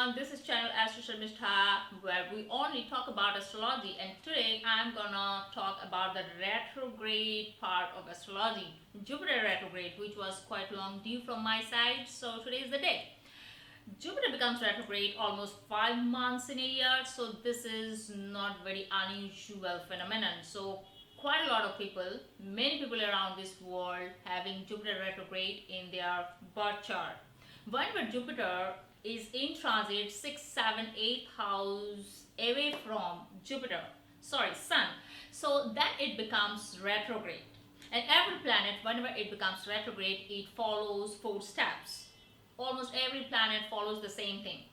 everyone, this is channel Astro where we only talk about astrology, and today I'm gonna talk about the retrograde part of astrology, Jupiter retrograde, which was quite long due from my side, so today is the day. Jupiter becomes retrograde almost 5 months in a year, so this is not very unusual phenomenon. So quite a lot of people, many people around this world having Jupiter retrograde in their birth chart. Whenever Jupiter is in transit 6, 7, 8 house away from Sun, so then it becomes retrograde. And every planet, whenever it becomes retrograde, it follows 4 steps. Almost every planet follows the same thing.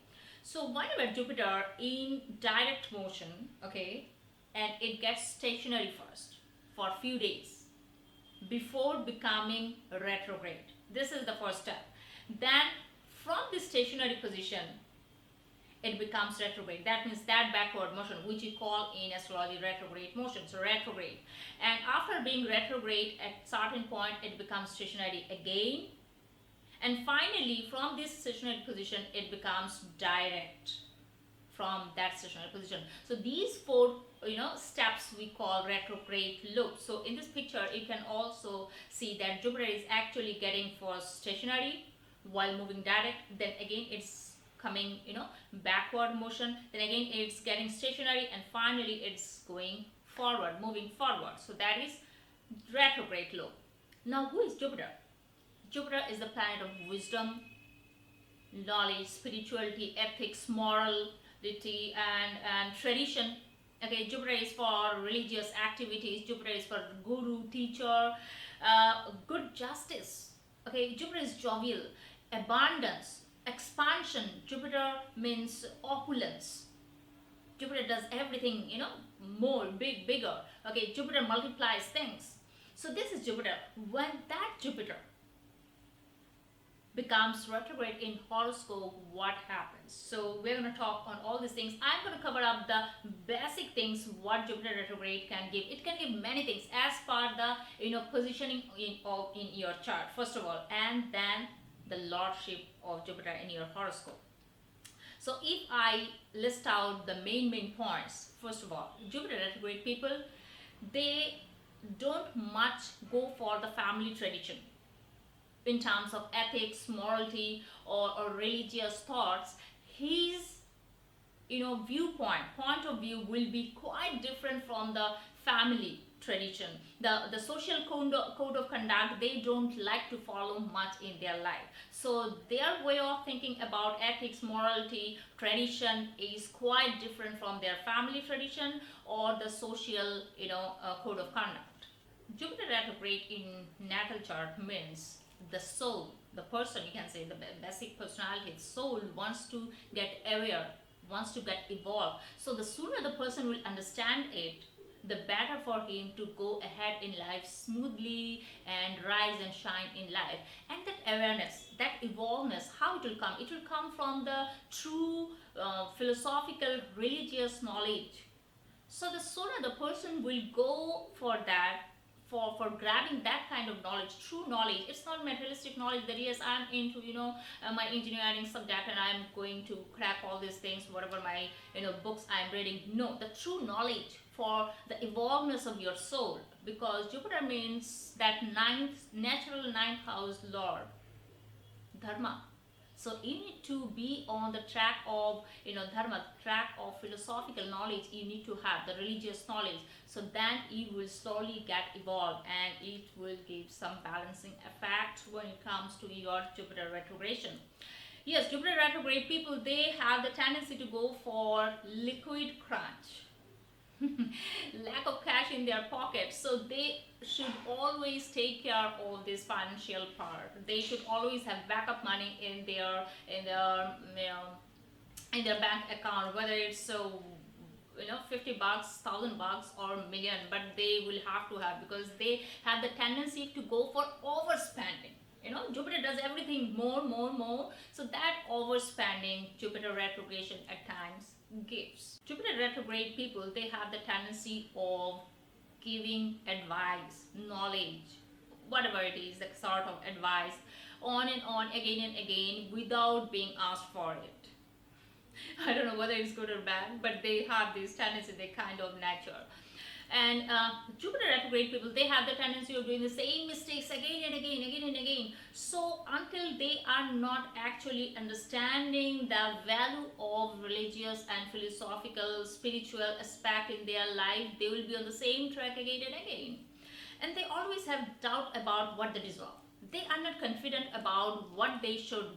So whenever Jupiter in direct motion, okay, and it gets stationary first for a few days before becoming retrograde. This is the first step. Then from this stationary position, it becomes retrograde. That means that backward motion, which we call in astrology retrograde motion. So retrograde. And after being retrograde at certain point, it becomes stationary again. And finally, from this stationary position, it becomes direct from that stationary position. So these 4 steps we call retrograde loops. So in this picture, you can also see that Jupiter is actually getting first stationary while moving direct. Then again, it's coming backward motion. Then again, it's getting stationary, and finally, it's going forward, moving forward. So that is retrograde loop. Now, who is Jupiter? Jupiter is the planet of wisdom, knowledge, spirituality, ethics, morality, and tradition. Okay, Jupiter is for religious activities. Jupiter is for guru, teacher, good justice. Okay, Jupiter is jovial, abundance, expansion. Jupiter means opulence. Jupiter does everything, more, bigger. Okay, Jupiter multiplies things. So this is Jupiter. When that Jupiter becomes retrograde in horoscope, what happens? So we're going to talk on all these things. I'm going to cover up the basic things what Jupiter retrograde can give. It can give many things as per the positioning in your chart first of all, and then the lordship of Jupiter in your horoscope. So if I list out the main points, first of all, Jupiter retrograde people, they don't much go for the family tradition in terms of ethics, morality, or religious thoughts. His point of view will be quite different from the family tradition. The social code of conduct, they don't like to follow much in their life. So their way of thinking about ethics, morality, tradition is quite different from their family tradition or the social code of conduct. Jupiter retrograde in natal chart means the soul, the person, you can say the basic personality, the soul wants to get aware, wants to get evolved. So the sooner the person will understand it, the better for him to go ahead in life smoothly and rise and shine in life. And that awareness, that evolvedness, how it will come? It will come from the true philosophical, religious knowledge. So the sooner the person will go for that, for grabbing that kind of knowledge, true knowledge. It's not materialistic knowledge that yes, I'm into my engineering subject and I'm going to crack all these things, whatever my books I'm reading. No, the true knowledge for the evolvedness of your soul, because Jupiter means that natural ninth house lord, dharma. So you need to be on the track of dharma, track of philosophical knowledge. You need to have the religious knowledge. So then you will slowly get evolved, and it will give some balancing effect when it comes to your Jupiter retrogradation. Yes, Jupiter retrograde people, they have the tendency to go for liquid crunch. Lack of cash in their pocket, so they should always take care of this financial part. They should always have backup money in their bank account, whether it's $50, $1,000 or million, but they will have to have, because they have the tendency to go for overspending. Jupiter does everything more. So that overspending, Jupiter retrogradation at times gives. Jupiter retrograde people, they have the tendency of giving advice, knowledge, whatever it is, the sort of advice, on and on, again and again, without being asked for it. I don't know whether it's good or bad, but they have this tendency, they kind of nature. And Jupiter retrograde people, they have the tendency of doing the same mistakes again and again, again and again. So until they are not actually understanding the value of religious and philosophical, spiritual aspect in their life, they will be on the same track again and again. And they always have doubt about what they deserve. They are not confident about what they should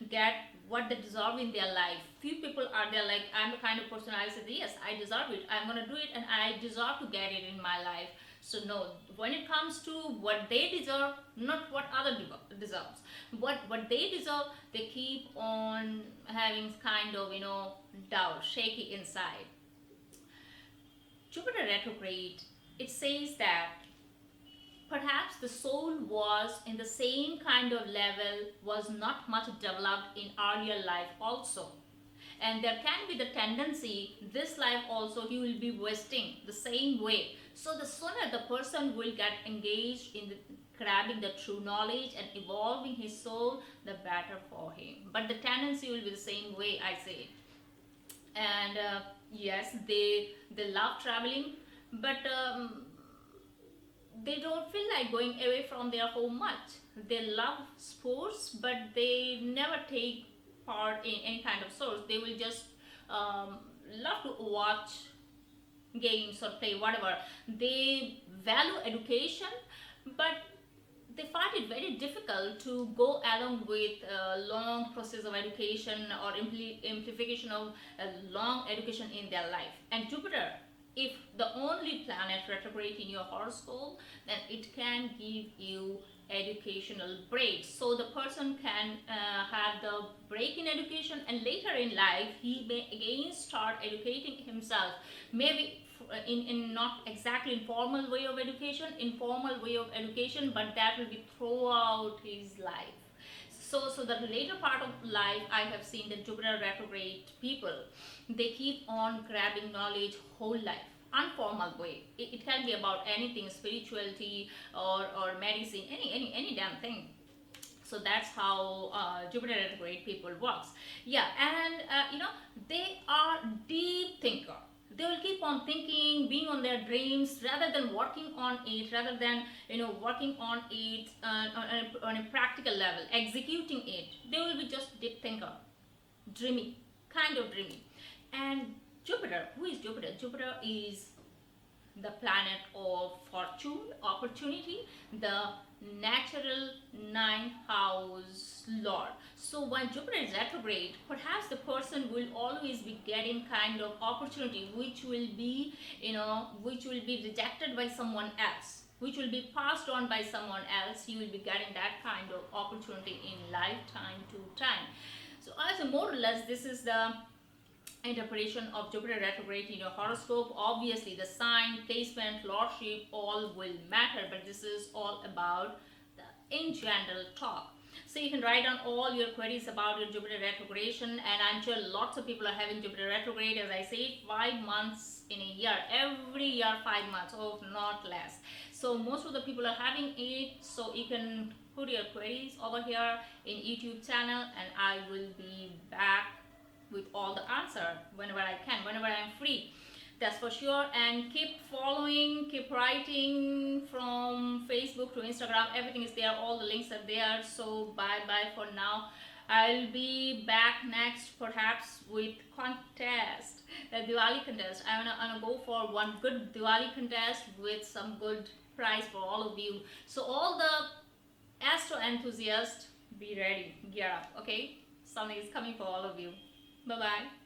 get, what they deserve in their life. Few people are there like, I'm the kind of person, I said yes, I deserve it, I'm gonna do it, and I deserve to get it in my life. So no, when it comes to what they deserve, not what other deserves, what they deserve, they keep on having kind of doubt, shaky inside. Jupiter retrograde, it says that perhaps the soul was in the same kind of level, was not much developed in earlier life also. And there can be the tendency, this life also he will be wasting the same way. So the sooner the person will get engaged in grabbing the true knowledge and evolving his soul, the better for him. But the tendency will be the same way, I say. And yes, they love traveling, but they don't feel like going away from their home much. They love sports, but they never take part in any kind of sports. They will just love to watch games or play whatever. They value education, but they find it very difficult to go along with a long process of education or amplification of a long education in their life. And Jupiter, if the only planet retrograde in your horoscope, then it can give you educational breaks. So the person can have the break in education, and later in life he may again start educating himself, maybe in not exactly informal way of education, informal way of education, but that will be throughout his life. So the later part of life, I have seen the Jupiter retrograde people, they keep on grabbing knowledge whole life, informal way. It can be about anything, spirituality or medicine, any damn thing. So that's how Jupiter retrograde people works. Yeah, and they are deep thinker. They will keep on thinking, being on their dreams, rather than working on it, rather than working on it on a practical level, executing it. They will be just deep thinker, dreamy, kind of dreamy. And Jupiter, who is Jupiter? Jupiter is the planet of fortune, opportunity, the natural ninth house lord. So when Jupiter is retrograde, perhaps the person will always be getting kind of opportunity which will be rejected by someone else, which will be passed on by someone else. You will be getting that kind of opportunity in lifetime to time. So as a more or less, this is the interpretation of Jupiter retrograde in your horoscope. Obviously the sign, placement, lordship, all will matter, but this is all about the in general talk. So you can write down all your queries about your Jupiter retrogradation, and I'm sure lots of people are having Jupiter retrograde. As I said, 5 months in a year, every year 5 months, or not less. So most of the people are having it. So you can put your queries over here in YouTube channel, and I will be back with all the answer whenever I can, whenever I'm free. That's for sure. And keep following, keep writing from Facebook to Instagram. Everything is there. All the links are there. So bye for now. I'll be back next perhaps with contest, the Diwali contest. I'm gonna go for one good Diwali contest with some good prize for all of you. So all the Astro enthusiasts, be ready, gear up, okay? Something is coming for all of you. Bye bye.